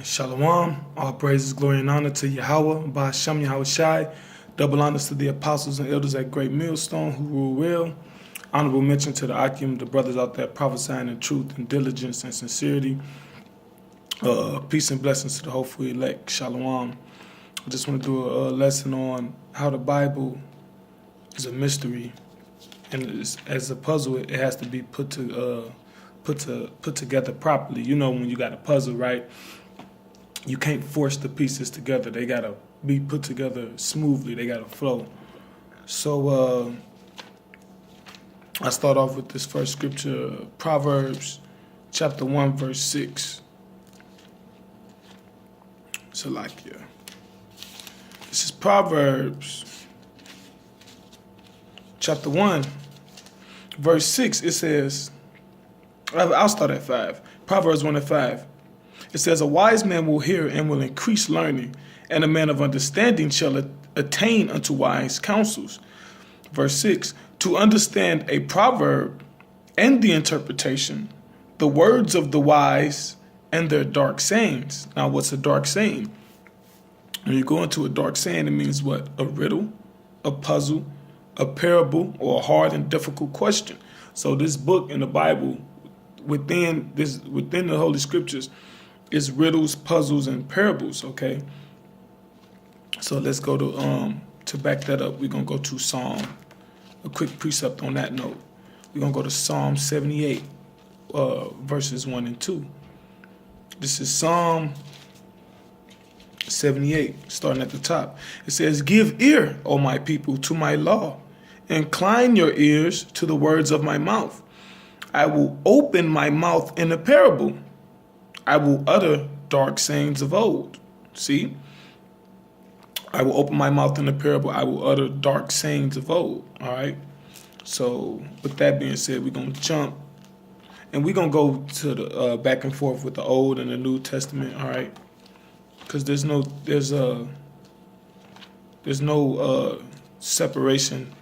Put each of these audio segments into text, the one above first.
Shalom, all praises, glory, and honor to Yahweh, Ba'ashem Yahweh Shai. Double honors to the apostles and elders at Great Millstone who rule well. Honorable mention to the Akim, the brothers out there prophesying in truth and diligence and sincerity. Peace and blessings to the hopeful elect. Shalom. I just want to do a lesson on how the Bible is a mystery, and as a puzzle, it has to be put together properly. You know, when you got a puzzle, right? You can't force the pieces together. They gotta be put together smoothly. They gotta flow. So I start off with this first scripture, Proverbs chapter 1, verse 6. Salakia. This is Proverbs chapter 1, verse 6. It says, I'll start at 5. Proverbs 1 and 5. It says, a wise man will hear and will increase learning, and a man of understanding shall attain unto wise counsels. Verse 6, to understand a proverb and the interpretation, the words of the wise and their dark sayings. Now, what's a dark saying? When you go into a dark saying, it means what? A riddle, a puzzle, a parable, or a hard and difficult question. So this book in the Bible, within the Holy Scriptures, is riddles, puzzles, and parables, okay? So let's go to back that up, we're going to go to Psalm, a quick precept on that note. We're going to go to Psalm 78, verses 1 and 2. This is Psalm 78, starting at the top. It says, give ear, O my people, to my law. Incline your ears to the words of my mouth. I will open my mouth in a parable. I will utter dark sayings of old. See? I will open my mouth in a parable. I will utter dark sayings of old. All right? So, with that being said, we're going to jump. And we're going to go to the back and forth with the Old and the New Testament. All right? Because there's no separation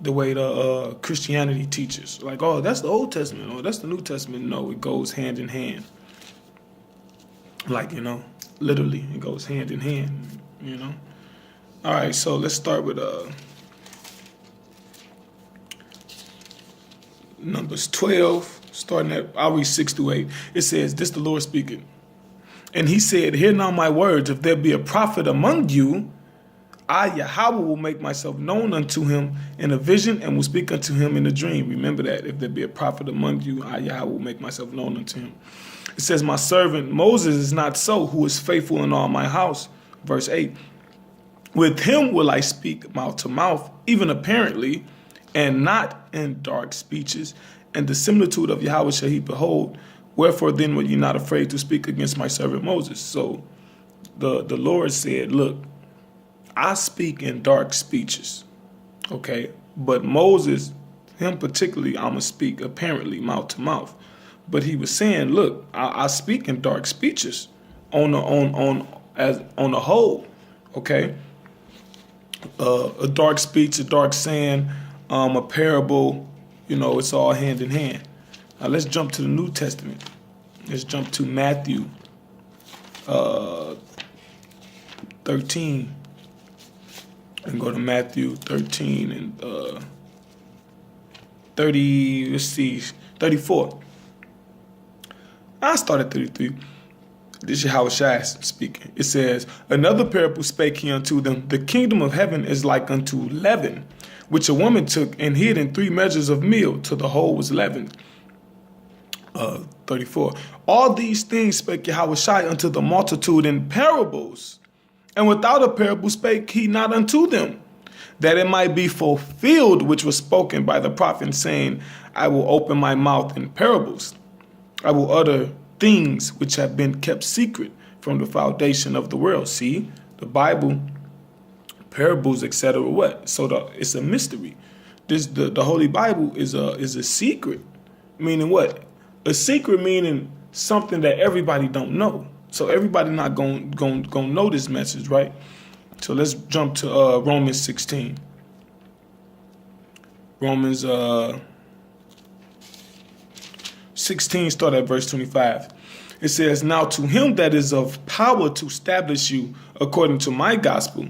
the way the Christianity teaches. Like, oh, that's the Old Testament. Oh, that's the New Testament. No, it goes hand in hand. Like, literally, it goes hand in hand, All right, so let's start with Numbers 12, starting at, I'll read 6 through 8. It says, this the Lord speaking. And he said, hear now my words. If there be a prophet among you, I, Yahweh, will make myself known unto him in a vision and will speak unto him in a dream. Remember that. If there be a prophet among you, I, Yahweh, will make myself known unto him. It says, my servant Moses is not so, who is faithful in all my house. Verse 8. With him will I speak mouth to mouth, even apparently, and not in dark speeches. And the similitude of Yahweh shall he behold. Wherefore then were ye not afraid to speak against my servant Moses? So the Lord said, look, I speak in dark speeches, okay? But Moses, him particularly, I'm going to speak apparently mouth to mouth. But he was saying, look, I speak in dark speeches on the whole, okay? A dark speech, a dark saying, a parable, it's all hand in hand. Now let's jump to the New Testament. Let's jump to Matthew 13. And go to Matthew 13 and 34. I start at 33. This is Yahweh Shai speaking. It says, another parable spake he unto them, the kingdom of heaven is like unto leaven, which a woman took and hid in 3 measures of meal till the whole was leavened. 34. All these things spake Yahweh Shai unto the multitude in parables, and without a parable spake he not unto them, that it might be fulfilled which was spoken by the prophet, saying, I will open my mouth in parables. I will utter things which have been kept secret from the foundation of the world. See, the Bible, parables, etc. What? So it's a mystery. The Holy Bible is a secret. Meaning what? A secret meaning something that everybody don't know. So everybody not going know this message, right? So let's jump to Romans 16. Romans 16, start at verse 25. It says, now to him that is of power to establish you according to my gospel,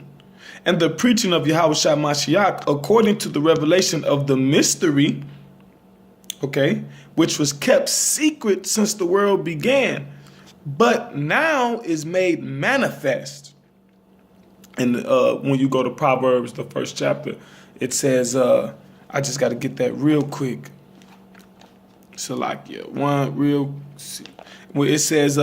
and the preaching of Yahushua Mashiach according to the revelation of the mystery, okay, which was kept secret since the world began, but now is made manifest. And when you go to Proverbs, the first chapter, it says, I just got to get that real quick. Salakia, one real, well, it says,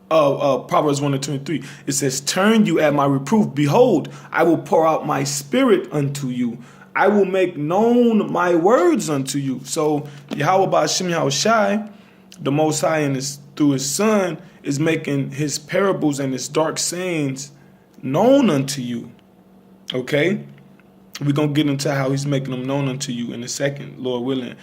Proverbs 1:23, it says, turn you at my reproof. Behold, I will pour out my spirit unto you. I will make known my words unto you. So Yahweh Ba'ashem Yahushai, the Most High, and through his Son, is making his parables and his dark sayings known unto you. Okay? We're going to get into how he's making them known unto you in a second, Lord willing.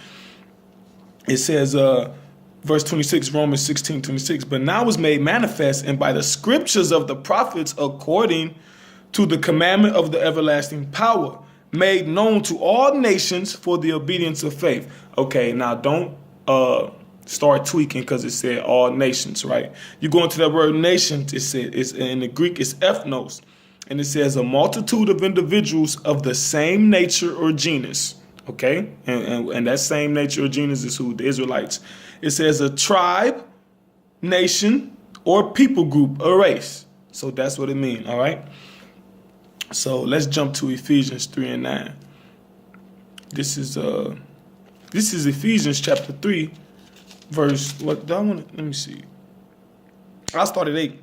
It says, verse 26, Romans 16:26, but now is made manifest, and by the scriptures of the prophets, according to the commandment of the everlasting power, made known to all nations for the obedience of faith. Okay, now don't start tweaking because it said all nations, right? You go into that word nations, it said, it's, in the Greek, it's ethnos, and it says a multitude of individuals of the same nature or genus. Okay, and that same nature or genus is who? The Israelites. It says a tribe, nation, or people group, a race. So that's what it means, all right? So let's jump to Ephesians 3:9. This is Ephesians chapter 3, verse, what do I want to, let me see. I'll start at 8.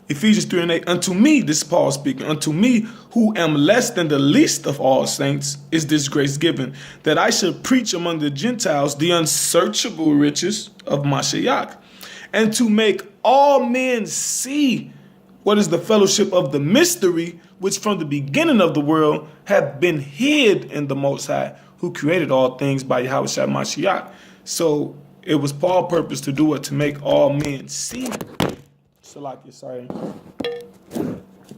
Ephesians 3:8, unto me, this is Paul speaking, unto me who am less than the least of all saints is this grace given, that I should preach among the Gentiles the unsearchable riches of Mashiach, and to make all men see what is the fellowship of the mystery, which from the beginning of the world hath been hid in the Most High, who created all things by Yahushua Mashiach. So it was Paul's purpose to do it, to make all men see. Sorry.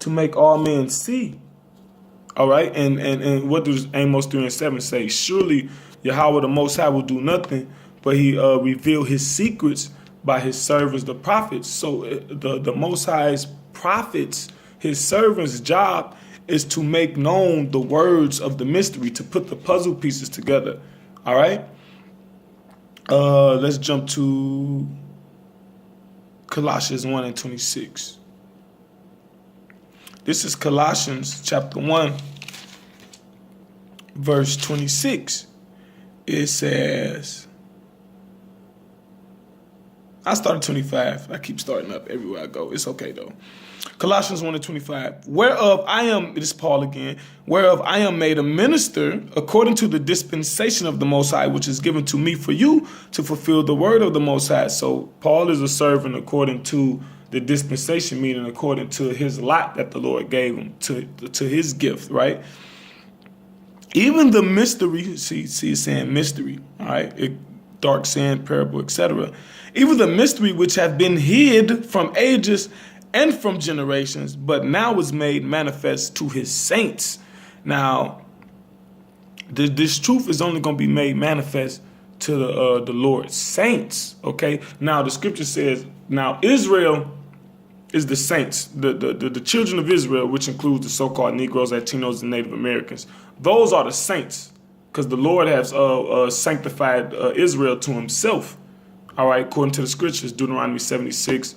To make all men see. All right. And what does Amos 3:7 say? Surely Yahweh the Most High will do nothing, but he revealed his secrets by his servants, the prophets. So the Most High's prophets, his servants' job is to make known the words of the mystery, to put the puzzle pieces together. All right. Let's jump to Colossians 1:26. This is Colossians chapter 1, verse 26. It says, I started 25. I keep starting up everywhere I go. It's okay though. Colossians 1:25, whereof I am, this is Paul again, whereof I am made a minister according to the dispensation of the Most High, which is given to me for you to fulfill the word of the Most High. So Paul is a servant according to the dispensation, meaning according to his lot that the Lord gave him, to his gift, right? Even the mystery, see it's saying mystery, all right? Dark saying, parable, etc. Even the mystery which have been hid from ages and from generations, but now is made manifest to his saints. Now, this truth is only going to be made manifest to the Lord's saints, okay? Now, the scripture says, now Israel is the saints, the children of Israel, which includes the so-called Negroes, Latinos, and Native Americans. Those are the saints, because the Lord has sanctified Israel to himself, all right, according to the scriptures, Deuteronomy 76,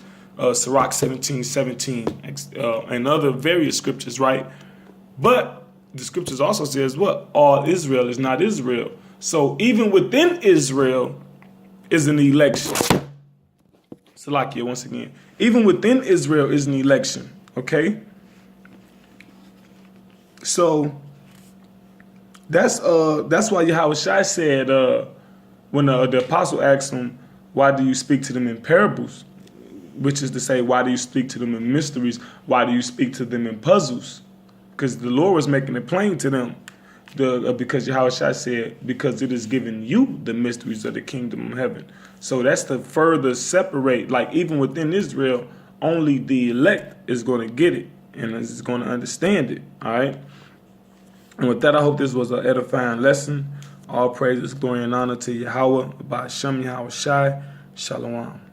Sirach 17:17, and other various scriptures, right? But the scriptures also says what? All Israel is not Israel. So even within Israel is an election. Salakia, once again. Even within Israel is an election, okay? So that's why Yahushua said when the apostle asked him, why do you speak to them in parables? Which is to say, why do you speak to them in mysteries? Why do you speak to them in puzzles? Because the Lord was making it plain to them. Because Yahushua said, because it is given you the mysteries of the kingdom of heaven. So that's to further separate, like even within Israel, only the elect is going to get it and is going to understand it, all right? And with that, I hope this was an edifying lesson. All praises, glory, and honor to Yahweh, by Shem Yahweh Shai. Shalom.